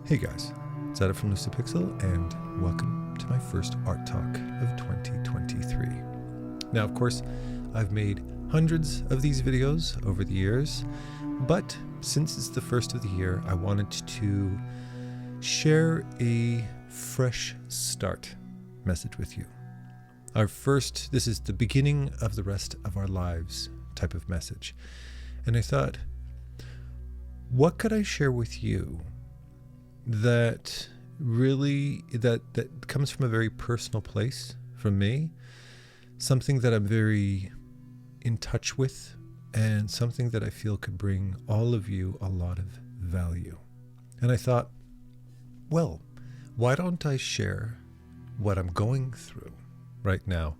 Hey guys, it's Adam from Lucipixel, and welcome to my first Art Talk of 2023. Now, of course, I've made hundreds of these videos over the years, but since it's the first of the year, I wanted to share a fresh start message with you. This is the beginning of the rest of our lives type of message. And I thought, what could I share with you that really that comes from a very personal place from me, something that I'm very in touch with, and something that I feel could bring all of you a lot of value. And I thought, well, why don't I share what I'm going through right now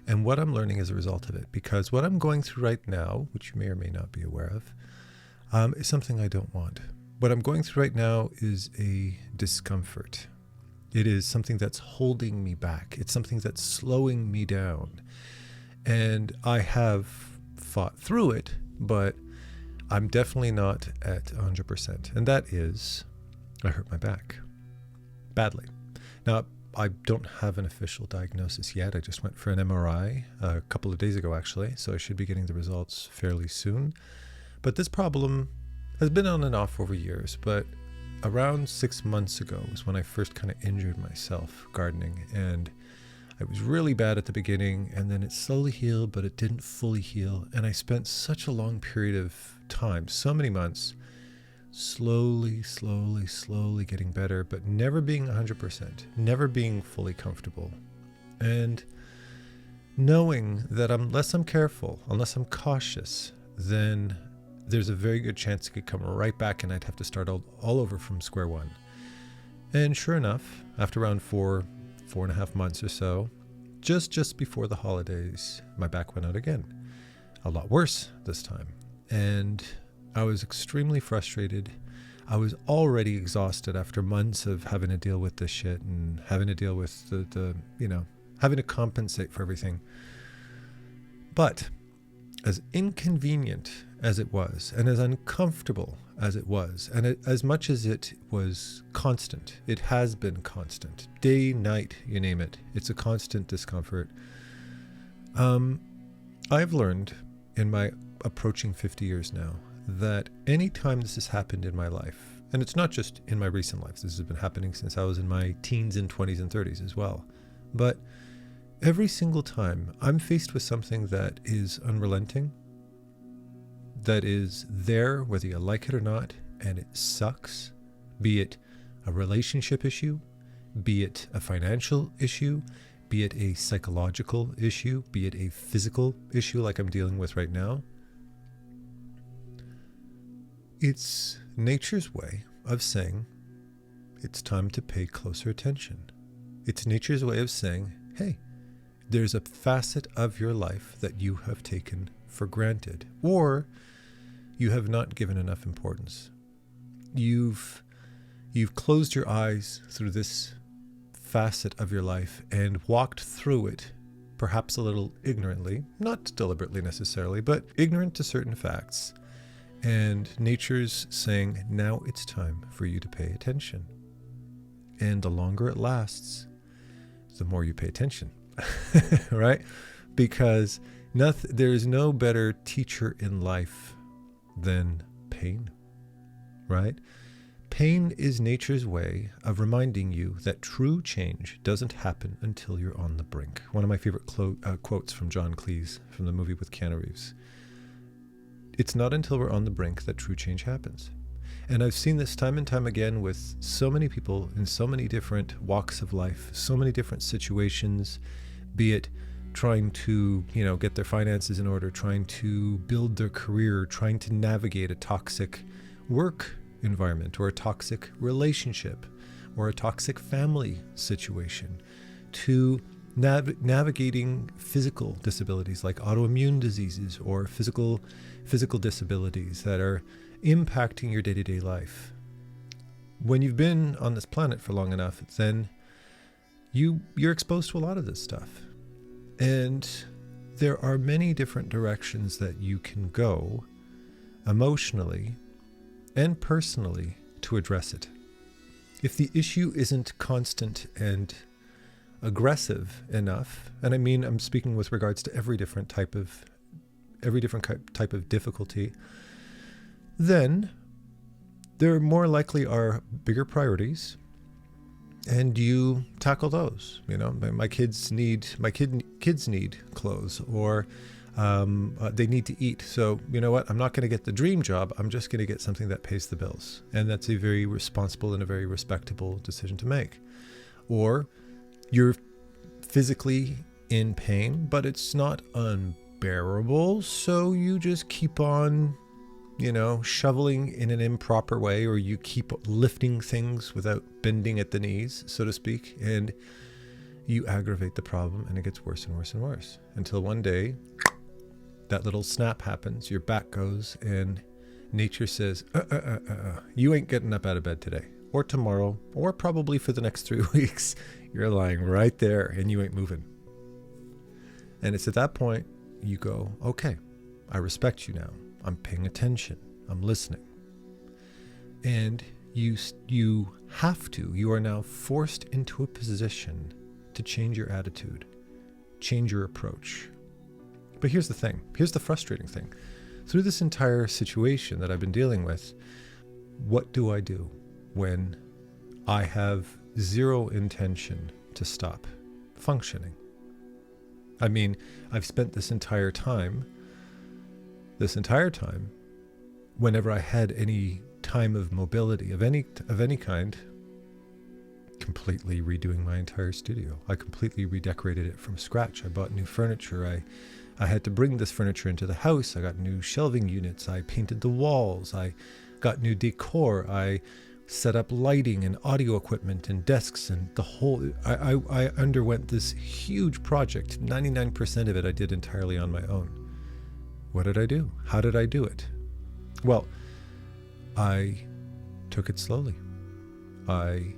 and what I'm learning as a result of it? Because what I'm going through right now, which you may or may not be aware of, is something I don't want. What I'm going through right now is a discomfort. It is something that's holding me back. It's something that's slowing me down. And I have fought through it, but I'm definitely not at 100%. And that is, I hurt my back badly. Now, I don't have an official diagnosis yet. I just went for an MRI a couple of days ago, actually, so I should be getting the results fairly soon. But this problem has been on and off over years, but around 6 months ago was when I first kind of injured myself gardening, and I was really bad at the beginning, and then it slowly healed, but it didn't fully heal, and I spent such a long period of time, so many months, slowly getting better, but never being 100%, never being fully comfortable, and knowing that unless I'm careful, unless I'm cautious, then there's a very good chance it could come right back and I'd have to start all over from square one. And sure enough, after around 4.5 months or so, just before the holidays, my back went out again. A lot worse this time. And I was extremely frustrated. I was already exhausted after months of having to deal with this shit and having to deal with the having to compensate for everything. But as inconvenient as it was, and as uncomfortable as it was, and as much as it was constant, it has been constant, day, night, you name it, it's a constant discomfort. I've learned in my approaching 50 years now that any time this has happened in my life, and it's not just in my recent life, this has been happening since I was in my teens and 20s and 30s as well, but every single time I'm faced with something that is unrelenting, that is there whether you like it or not, and it sucks, be it a relationship issue, be it a financial issue, be it a psychological issue, be it a physical issue like I'm dealing with right now. It's nature's way of saying it's time to pay closer attention. It's nature's way of saying, hey, there's a facet of your life that you have taken for granted, or you have not given enough importance. You've closed your eyes through this facet of your life and walked through it, perhaps a little ignorantly, not deliberately necessarily, but ignorant to certain facts. And nature's saying, now it's time for you to pay attention. And the longer it lasts, the more you pay attention. Right? Because there's no better teacher in life than pain, right? Pain is nature's way of reminding you that true change doesn't happen until you're on the brink. One of my favorite quotes from John Cleese from the movie with Keanu Reeves. It's not until we're on the brink that true change happens. And I've seen this time and time again with so many people in so many different walks of life, so many different situations, be it trying to, get their finances in order, trying to build their career, trying to navigate a toxic work environment or a toxic relationship or a toxic family situation, to navigating physical disabilities like autoimmune diseases or physical disabilities that are impacting your day-to-day life. When you've been on this planet for long enough, then you're exposed to a lot of this stuff. And there are many different directions that you can go emotionally and personally to address it. if the issue isn't constant and aggressive enough, and I mean, I'm speaking with regards to every different type of difficulty, then there more likely are bigger priorities, and you tackle those. You know, my kids need clothes, or they need to eat. So you know what? I'm not going to get the dream job. I'm just going to get something that pays the bills, and that's a very responsible and a very respectable decision to make. Or you're physically in pain, but it's not unbearable, so you just keep on, you know, shoveling in an improper way, or you keep lifting things without bending at the knees, so to speak, and you aggravate the problem, and it gets worse and worse and worse until one day that little snap happens, your back goes, and nature says, you ain't getting up out of bed today, or tomorrow, or probably for the next 3 weeks. You're lying right there and you ain't moving. And it's at that point you go, okay, I respect you now. I'm paying attention. I'm listening. And you are now forced into a position to change your attitude, change your approach. But here's the thing. Here's the frustrating thing. Through this entire situation that I've been dealing with, what do I do when I have zero intention to stop functioning? I mean, I've spent this entire time, whenever I had any time of mobility of any kind, completely redoing my entire studio. I completely redecorated it from scratch. I bought new furniture. I had to bring this furniture into the house. I got new shelving units. I painted the walls. I got new decor. I set up lighting and audio equipment and desks and the whole. I underwent this huge project. 99% of it I did entirely on my own. What did I do? How did I do it? Well, I took it slowly. I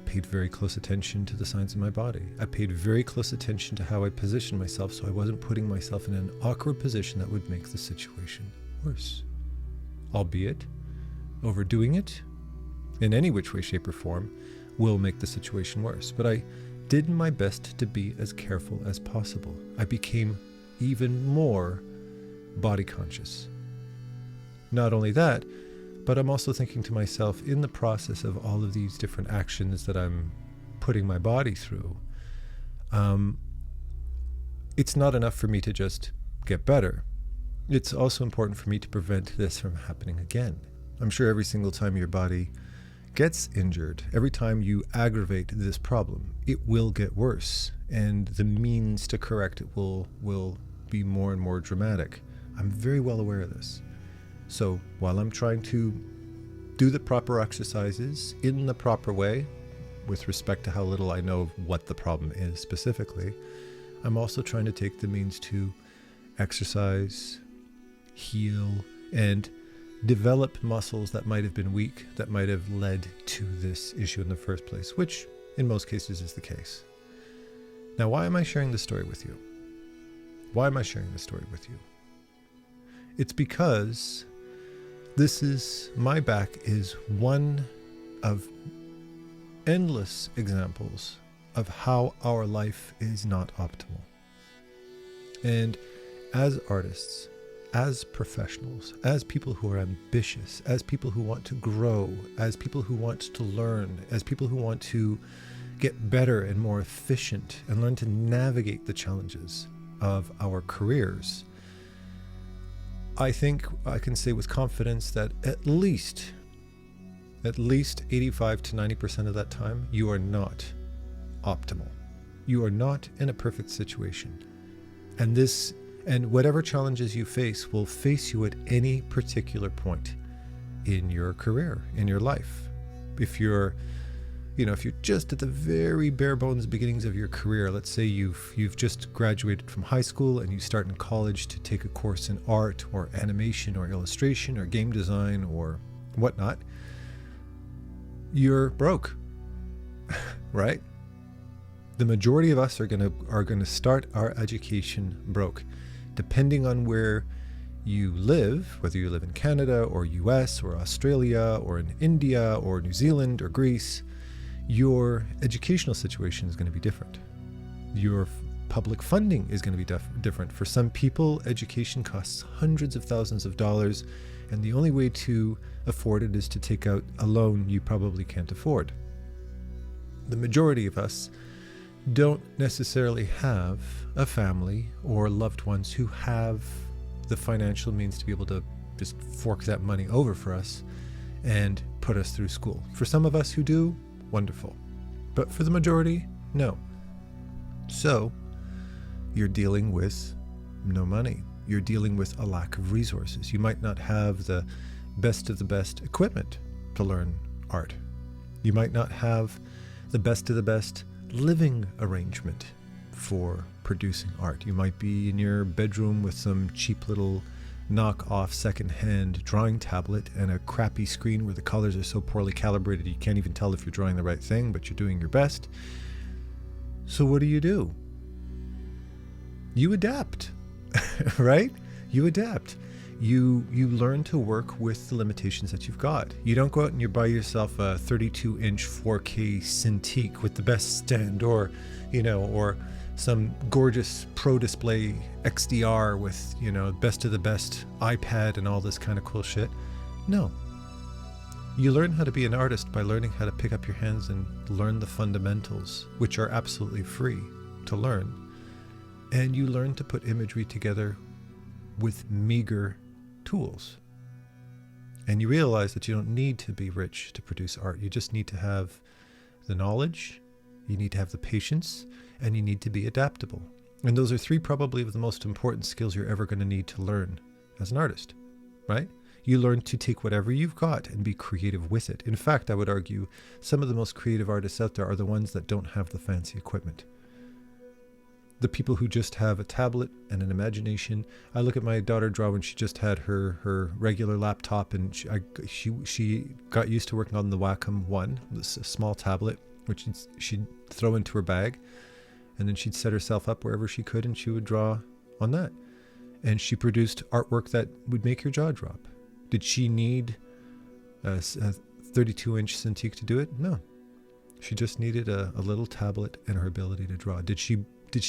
paid very close attention to the signs of my body. I paid very close attention to how I positioned myself, so I wasn't putting myself in an awkward position that would make the situation worse. Albeit, overdoing it in any which way, shape, or form will make the situation worse. But I did my best to be as careful as possible. I became even more body conscious. Not only that, but I'm also thinking to myself, in the process of all of these different actions that I'm putting my body through, it's not enough for me to just get better. It's also important for me to prevent this from happening again. I'm sure every single time your body gets injured, every time you aggravate this problem, it will get worse, and the means to correct it will be more and more dramatic. I'm very well aware of this. So while I'm trying to do the proper exercises in the proper way, with respect to how little I know of what the problem is specifically, I'm also trying to take the means to exercise, heal, and develop muscles that might have been weak, that might have led to this issue in the first place, which in most cases is the case. Now, why am I sharing this story with you? Why am I sharing this story with you? It's because my back is one of endless examples of how our life is not optimal. And as artists, as professionals, as people who are ambitious, as people who want to grow, as people who want to learn, as people who want to get better and more efficient and learn to navigate the challenges of our careers, I think I can say with confidence that at least 85 to 90% of that time, you are not optimal. You are not in a perfect situation. And whatever challenges you face will face you at any particular point in your career, in your life. If you're just at the very bare bones beginnings of your career, let's say you've just graduated from high school and you start in college to take a course in art or animation or illustration or game design or whatnot, you're broke, right? The majority of us are gonna start our education broke, depending on where you live, whether you live in Canada or US or Australia or in India or New Zealand or Greece, your educational situation is going to be different. Your public funding is going to be different. For some people, education costs hundreds of thousands of dollars, and the only way to afford it is to take out a loan you probably can't afford. The majority of us don't necessarily have a family or loved ones who have the financial means to be able to just fork that money over for us and put us through school. For some of us who do, wonderful. But for the majority, no. So, you're dealing with no money. You're dealing with a lack of resources. You might not have the best of the best equipment to learn art. You might not have the best of the best living arrangement for producing art. You might be in your bedroom with some cheap little knock-off second-hand drawing tablet and a crappy screen where the colors are so poorly calibrated you can't even tell if you're drawing the right thing, but you're doing your best. So what do? You adapt, right? You adapt. You learn to work with the limitations that you've got. You don't go out and you buy yourself a 32-inch 4K Cintiq with the best stand, or some gorgeous Pro Display XDR with, best of the best iPad and all this kind of cool shit. No. You learn how to be an artist by learning how to pick up your hands and learn the fundamentals, which are absolutely free to learn. And you learn to put imagery together with meager tools. And you realize that you don't need to be rich to produce art. You just need to have the knowledge, you need to have the patience, and you need to be adaptable. And those are three probably of the most important skills you're ever going to need to learn as an artist, right? You learn to take whatever you've got and be creative with it. In fact, I would argue some of the most creative artists out there are the ones that don't have the fancy equipment. The people who just have a tablet and an imagination. I look at my daughter draw when she just had her regular laptop, and she got used to working on the Wacom One, this small tablet, which she'd throw into her bag, and then she'd set herself up wherever she could, and she would draw on that. And she produced artwork that would make your jaw drop. Did she need a 32-inch Cintiq to do it? No. She just needed a little tablet and her ability to draw. Did she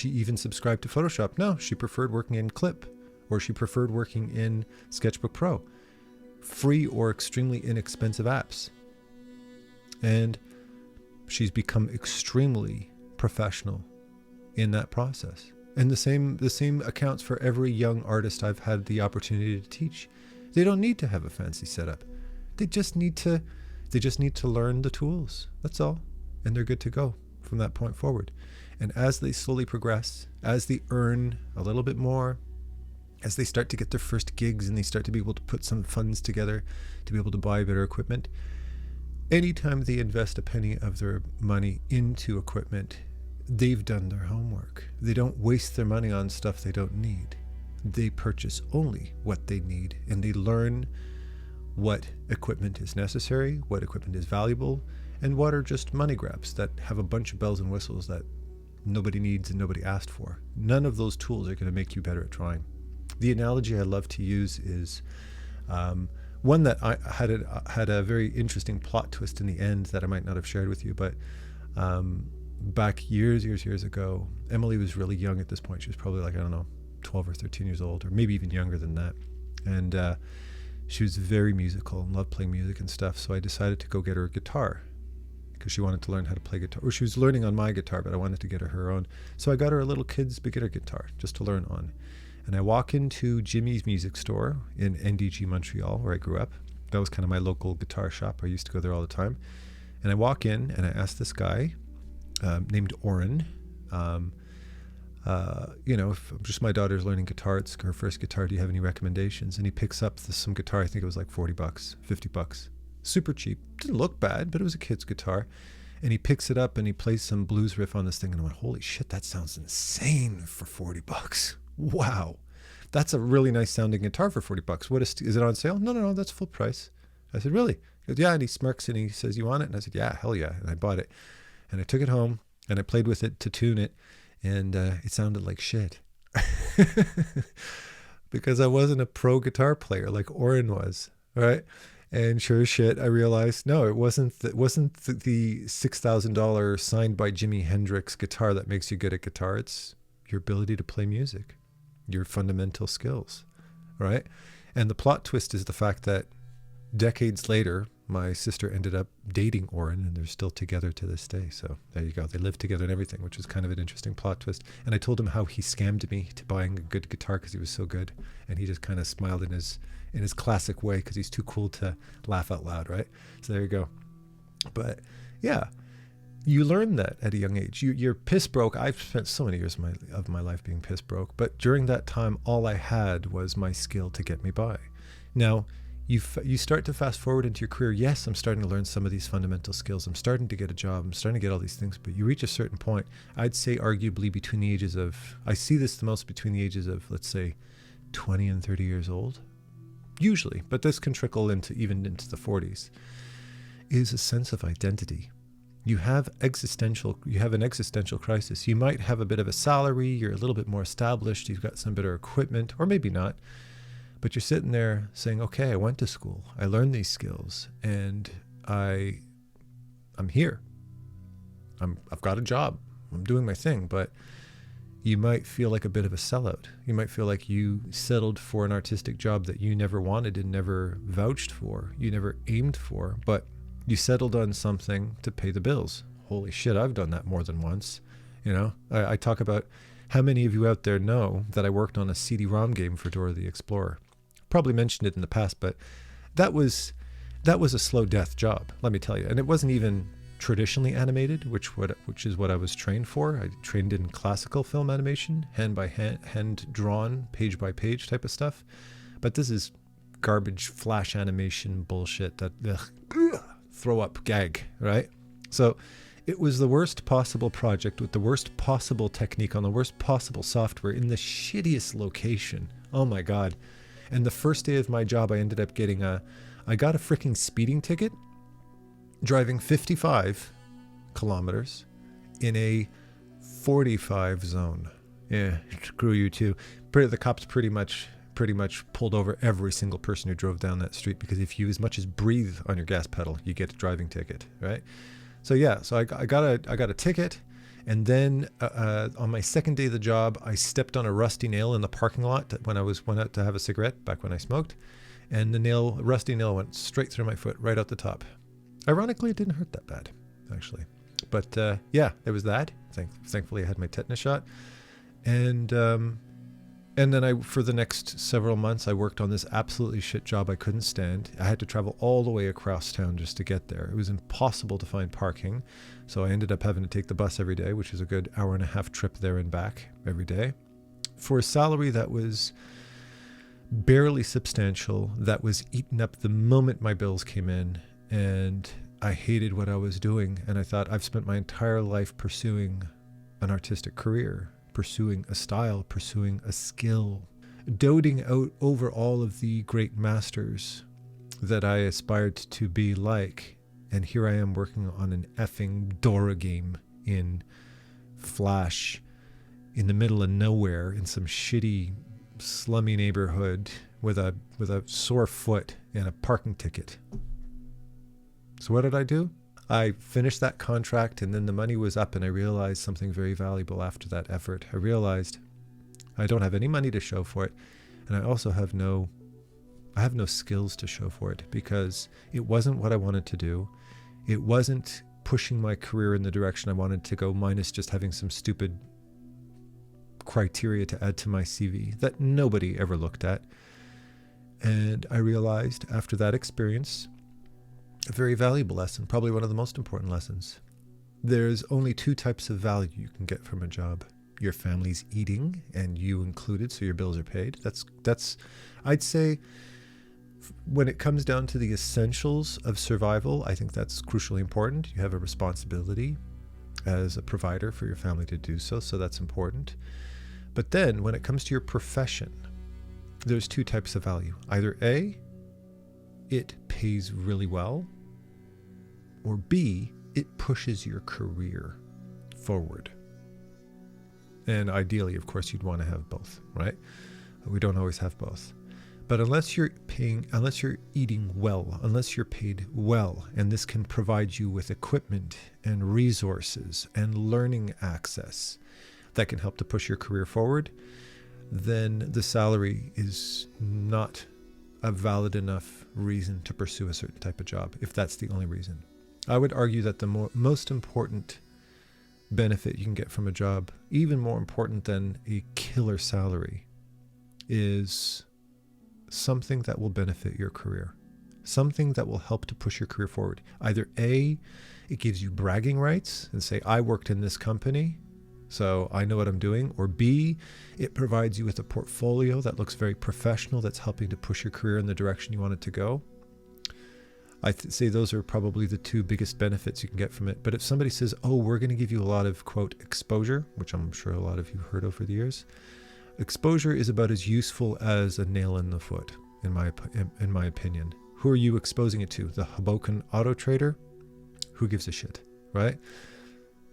even subscribe to Photoshop? No, she preferred working in Clip, or she preferred working in Sketchbook Pro. Free or extremely inexpensive apps. And she's become extremely professional in that process. And the same accounts for every young artist I've had the opportunity to teach. They don't need to have a fancy setup. They just need to learn the tools. That's all. And they're good to go from that point forward. And as they slowly progress, as they earn a little bit more, as they start to get their first gigs and they start to be able to put some funds together to be able to buy better equipment, anytime they invest a penny of their money into equipment, they've done their homework. They don't waste their money on stuff they don't need. They purchase only what they need, and they learn what equipment is necessary, what equipment is valuable, and what are just money grabs that have a bunch of bells and whistles that nobody needs and nobody asked for. None of those tools are going to make you better at drawing. The analogy I love to use is one that I had a very interesting plot twist in the end that I might not have shared with you, but back years ago, Emily was really young at this point. She was probably 12 or 13 years old, or maybe even younger than that. And she was very musical and loved playing music and stuff. So I decided to go get her a guitar because she wanted to learn how to play guitar. Or she was learning on my guitar, but I wanted to get her own. So I got her a little kid's beginner guitar just to learn on. And I walk into Jimmy's Music Store in NDG Montreal, where I grew up. That was kind of my local guitar shop. I used to go there all the time. And I walk in and I ask this guy named Oren, if just my daughter's learning guitar, it's her first guitar, do you have any recommendations? And he picks up some guitar, I think it was like $40, $50. Super cheap. Didn't look bad, but it was a kid's guitar. And he picks it up and he plays some blues riff on this thing. And I went, holy shit, that sounds insane for $40. Wow. That's a really nice sounding guitar for $40. What is it on sale? No, that's full price. I said, really? He goes, yeah. And he smirks and he says, you want it? And I said, yeah, hell yeah. And I bought it. And I took it home and I played with it to tune it. And it sounded like shit. because I wasn't a pro guitar player like Oren was, right? And sure as shit, I realized, no, it wasn't the $6,000 signed by Jimi Hendrix guitar that makes you good at guitar. It's your ability to play music, your fundamental skills, right? And the plot twist is the fact that decades later, my sister ended up dating Oren, and they're still together to this day. So there you go. They live together and everything, which is kind of an interesting plot twist. And I told him how he scammed me to buying a good guitar because he was so good. And he just kind of smiled in his classic way because he's too cool to laugh out loud, right? So there you go. But yeah, you learn that at a young age. You're piss broke. I've spent so many years of my life being piss broke. But during that time, all I had was my skill to get me by. Now, you start to fast forward into your career. Yes, I'm starting to learn some of these fundamental skills. I'm starting to get a job. I'm starting to get all these things. But you reach a certain point, I'd say arguably between the ages of, I see this the most between the ages of, let's say, 20 and 30 years old. Usually, but this can trickle even into the 40s, is a sense of identity. You have an existential crisis. You might have a bit of a salary. You're a little bit more established. You've got some better equipment, or maybe not. But you're sitting there saying, okay, I went to school, I learned these skills, and I'm here. I've got a job, I'm doing my thing. But you might feel like a bit of a sellout. You might feel like you settled for an artistic job that you never wanted and never vouched for, you never aimed for, but you settled on something to pay the bills. Holy shit, I've done that more than once. You know, I talk about how many of you out there know that I worked on a CD-ROM game for Dora the Explorer. Probably mentioned it in the past, but that was a slow death job, let me tell you. And it wasn't even traditionally animated, which is what I was trained for. I trained in classical film animation, hand by hand drawn, page by page type of stuff. But this is garbage flash animation bullshit that throw up gag, right? So it was the worst possible project with the worst possible technique on the worst possible software in the shittiest location. Oh my God. And the first day of my job, I ended up getting I got a freaking speeding ticket driving 55 kilometers in a 45 zone. Yeah, screw you too. The cops pretty much pulled over every single person who drove down that street, because if you as much as breathe on your gas pedal, you get a driving ticket, right? So yeah, so I got a ticket. And then on my second day of the job, I stepped on a rusty nail in the parking lot when I went out to have a cigarette back when I smoked. And the rusty nail went straight through my foot, right out the top. Ironically, it didn't hurt that bad, actually. But yeah, it was that. Thankfully, I had my tetanus shot. And then for the next several months, I worked on this absolutely shit job I couldn't stand. I had to travel all the way across town just to get there. It was impossible to find parking. So I ended up having to take the bus every day, which is a good hour-and-a-half trip there and back every day, for a salary that was barely substantial, that was eaten up the moment my bills came in. And I hated what I was doing. And I thought, I've spent my entire life pursuing an artistic career, pursuing a style, pursuing a skill, doting out over all of the great masters that I aspired to be like. And here I am working on an effing Dora game in Flash in the middle of nowhere in some shitty, slummy neighborhood with a sore foot and a parking ticket. So what did I do? I finished that contract, and then the money was up, and I realized something very valuable after that effort. I realized I don't have any money to show for it, and I also have no skills to show for it, because it wasn't what I wanted to do. It wasn't pushing my career in the direction I wanted to go, minus just having some stupid criteria to add to my CV that nobody ever looked at. And I realized after that experience, a very valuable lesson, probably one of the most important lessons. There's only two types of value you can get from a job. Your family's eating, and you included, so your bills are paid. That's I'd say, when it comes down to the essentials of survival, I think that's crucially important. You have a responsibility as a provider for your family to do so that's important. But then when it comes to your profession, there's two types of value. Either A, it pays really well, or B, it pushes your career forward. And ideally, of course, you'd want to have both, right? We don't always have both. But unless you're eating well, unless you're paid well, and this can provide you with equipment and resources and learning access that can help to push your career forward, then the salary is not a valid enough reason to pursue a certain type of job, if that's the only reason. I would argue that the most important benefit you can get from a job, even more important than a killer salary, is something that will benefit your career, something that will help to push your career forward. Either A, it gives you bragging rights and say, I worked in this company, so I know what I'm doing. Or B, it provides you with a portfolio that looks very professional, that's helping to push your career in the direction you want it to go. I say those are probably the two biggest benefits you can get from it. But if somebody says, oh, we're going to give you a lot of, quote, exposure, which I'm sure a lot of you heard over the years, exposure is about as useful as a nail in the foot, in my opinion. Who are you exposing it to? The Hoboken auto trader? Who gives a shit, right?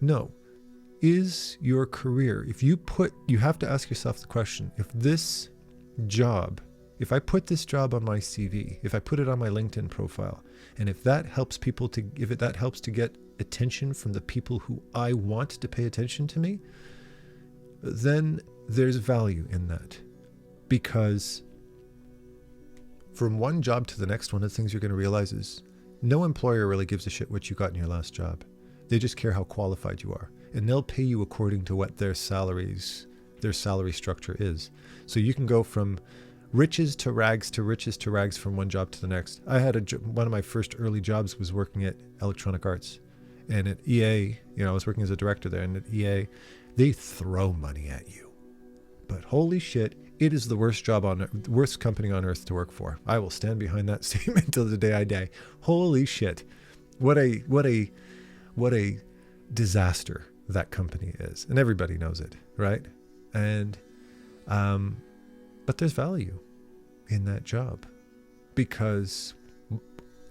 No. Is your career, you have to ask yourself the question, if I put this job on my CV, if I put it on my LinkedIn profile, and if that helps to get attention from the people who I want to pay attention to me, then there's value in that. Because from one job to the next, one of the things you're going to realize is no employer really gives a shit what you got in your last job. They just care how qualified you are. And they'll pay you according to what their salary structure is. So you can go from riches to rags from one job to the next. I had one of my first early jobs was working at Electronic Arts. And at EA, I was working as a director there, and at EA, they throw money at you. But holy shit, it is the worst company on earth to work for. I will stand behind that statement until the day I die. Holy shit. What a disaster that company is. And everybody knows it, right? And but there's value in that job, because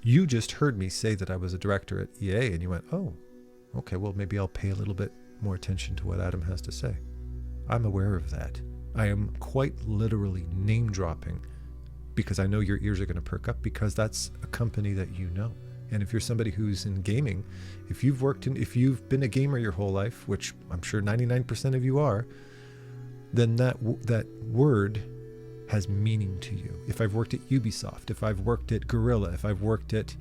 you just heard me say that I was a director at EA, and you went, oh, okay, well, maybe I'll pay a little bit more attention to what Adam has to say. I'm aware of that. I am quite literally name dropping, because I know your ears are going to perk up, because that's a company that you know. And if you're somebody who's in gaming, if you've been a gamer your whole life, which I'm sure 99% of you are, then that word has meaning to you. If I've worked at Ubisoft, if I've worked at Guerrilla, if I've worked at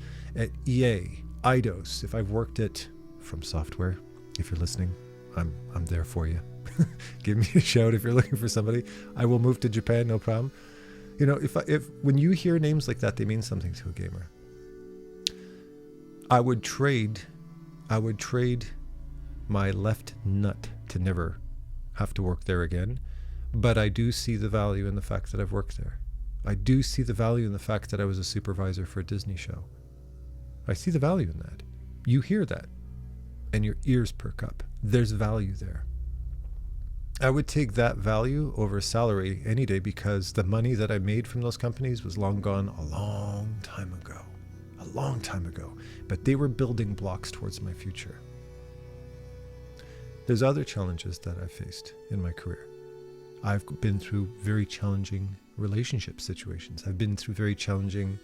EA, Eidos, if I've worked at From Software, if you're listening, I'm there for you. Give me a shout if you're looking for somebody. I will move to Japan, no problem. If when you hear names like that, they mean something to a gamer. I would trade my left nut to never have to work there again. But I do see the value in the fact that I've worked there. I do see the value in the fact that I was a supervisor for a Disney show. I see the value in that. You hear that, and your ears perk up. There's value there. I would take that value over salary any day, because the money that I made from those companies was long gone a long time ago. But they were building blocks towards my future. There's other challenges that I've faced in my career. I've been through very challenging relationship situations. I've been through very challenging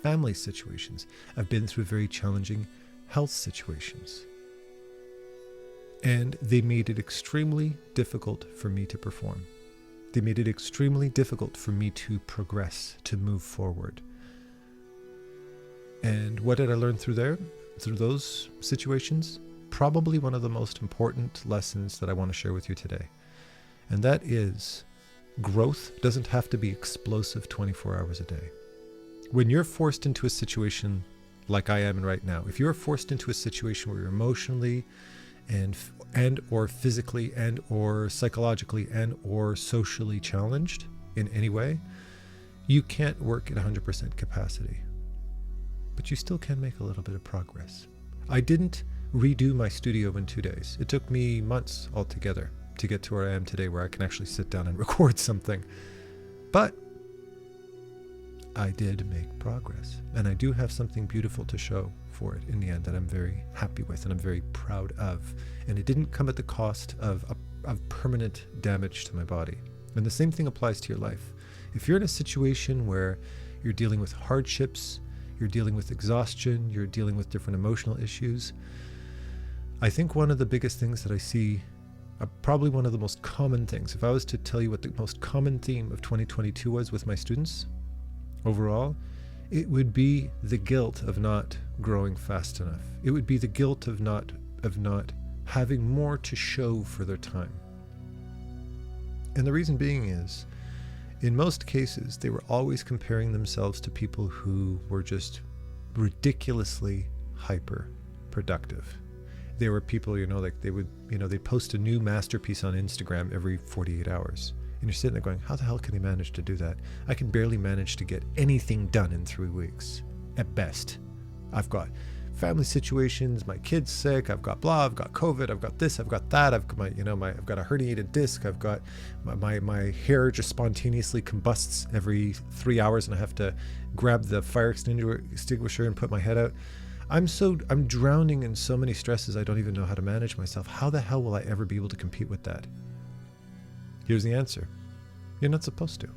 family situations. I've been through very challenging health situations. And they made it extremely difficult for me to perform. They made it extremely difficult for me to progress, to move forward. And what did I learn through those situations? Probably one of the most important lessons that I want to share with you today. And that is, growth doesn't have to be explosive 24 hours a day. When you're forced into a situation like I am right now, if you're forced into a situation where you're emotionally and or physically and or psychologically and or socially challenged in any way, you can't work at 100% capacity. But you still can make a little bit of progress. I didn't redo my studio in 2 days. It took me months altogether to get to where I am today, where I can actually sit down and record something. But I did make progress, and I do have something beautiful to show for it in the end that I'm very happy with and I'm very proud of. And it didn't come at the cost of permanent damage to my body. And the same thing applies to your life. If you're in a situation where you're dealing with hardships, you're dealing with exhaustion, you're dealing with different emotional issues, I think one of the biggest things that I see, probably one of the most common things, if I was to tell you what the most common theme of 2022 was with my students overall, it would be the guilt of not growing fast enough. It would be the guilt of not having more to show for their time. And the reason being is, in most cases, they were always comparing themselves to people who were just ridiculously hyper productive. There were people, like they'd post a new masterpiece on Instagram every 48 hours. And you're sitting there going, how the hell can they manage to do that? I can barely manage to get anything done in 3 weeks, at best. I've got family situations, my kid's sick, I've got blah, I've got COVID, I've got this, I've got that, I've got I've got a herniated disc, I've got my hair just spontaneously combusts every 3 hours and I have to grab the fire extinguisher and put my head out. I'm drowning in so many stresses I don't even know how to manage myself. How the hell will I ever be able to compete with that? Here's the answer. You're not supposed to.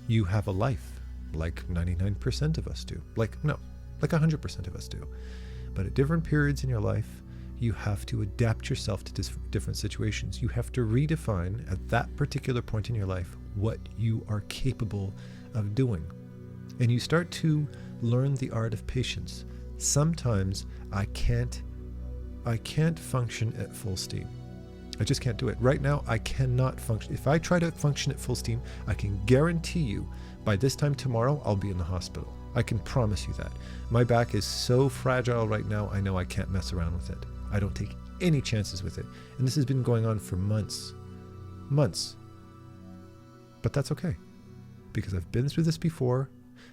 You have a life, like 99% of us do. Like 100% of us do. But at different periods in your life, you have to adapt yourself to different situations. You have to redefine at that particular point in your life what you are capable of doing. And you start to learn the art of patience. Sometimes I can't function at full steam. I just can't do it. Right now, I cannot function. If I try to function at full steam, I can guarantee you by this time tomorrow, I'll be in the hospital. I can promise you that. My back is so fragile right now, I know I can't mess around with it. I don't take any chances with it. And this has been going on for months. But that's okay, because I've been through this before.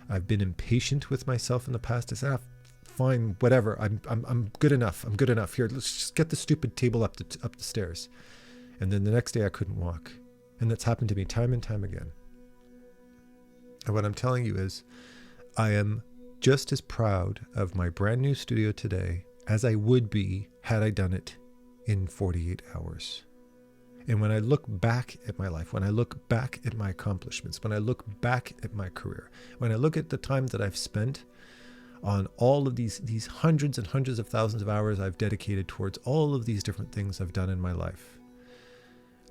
I've been impatient with myself in the past. I said, fine, whatever. I'm good enough. I'm good enough. Here, let's just get the stupid table up the stairs. And then the next day I couldn't walk. And that's happened to me time and time again. And what I'm telling you is, I am just as proud of my brand new studio today as I would be had I done it in 48 hours. And when I look back at my life, when I look back at my accomplishments, when I look back at my career, when I look at the time that I've spent on all of these hundreds and hundreds of thousands of hours I've dedicated towards all of these different things I've done in my life,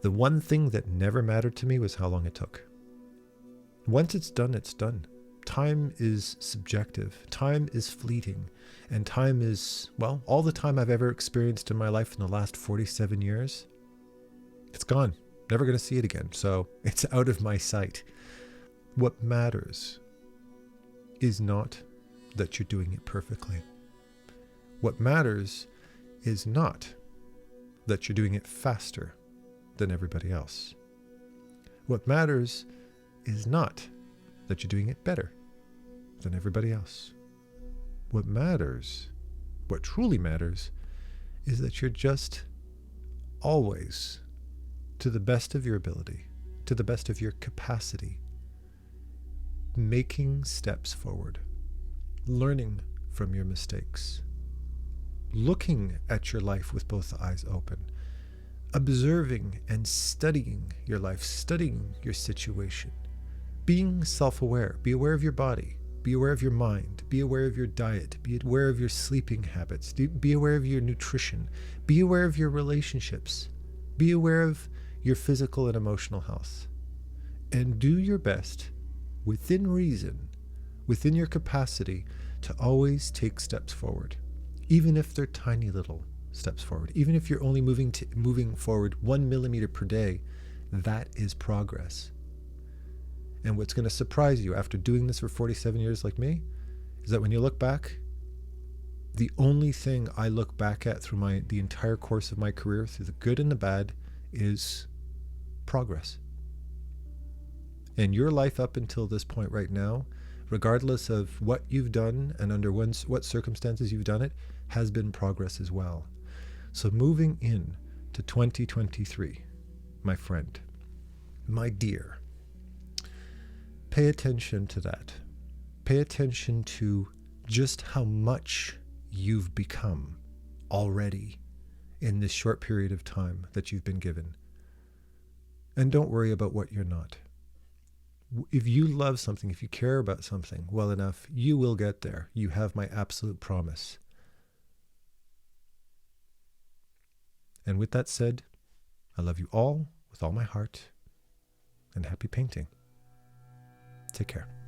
the one thing that never mattered to me was how long it took. Once it's done, it's done. Time is subjective. Time is fleeting. And time is, well, all the time I've ever experienced in my life in the last 47 years, it's gone. Never going to see it again. So it's out of my sight. What matters is not that you're doing it perfectly. What matters is not that you're doing it faster than everybody else. What matters is not that you're doing it better than everybody else. What truly matters, is that you're just always, to the best of your ability, to the best of your capacity, making steps forward, learning from your mistakes, looking at your life with both eyes open, observing and studying your life, studying your situation, being self-aware. Be aware of your body, be aware of your mind, be aware of your diet, be aware of your sleeping habits, be aware of your nutrition, be aware of your relationships, be aware of your physical and emotional health, and do your best within reason, within your capacity, to always take steps forward, even if they're tiny little steps forward. Even if you're only moving forward 1 millimeter per day, that is progress. And what's going to surprise you after doing this for 47 years like me is that when you look back, the only thing I look back at through the entire course of my career, through the good and the bad, is progress. And your life up until this point right now, regardless of what you've done and under what circumstances you've done it, has been progress as well. So moving in to 2023, my friend, my dear, pay attention to that. Pay attention to just how much you've become already in this short period of time that you've been given. And don't worry about what you're not. If you love something, if you care about something well enough, you will get there. You have my absolute promise. And with that said, I love you all with all my heart, and happy painting. Take care.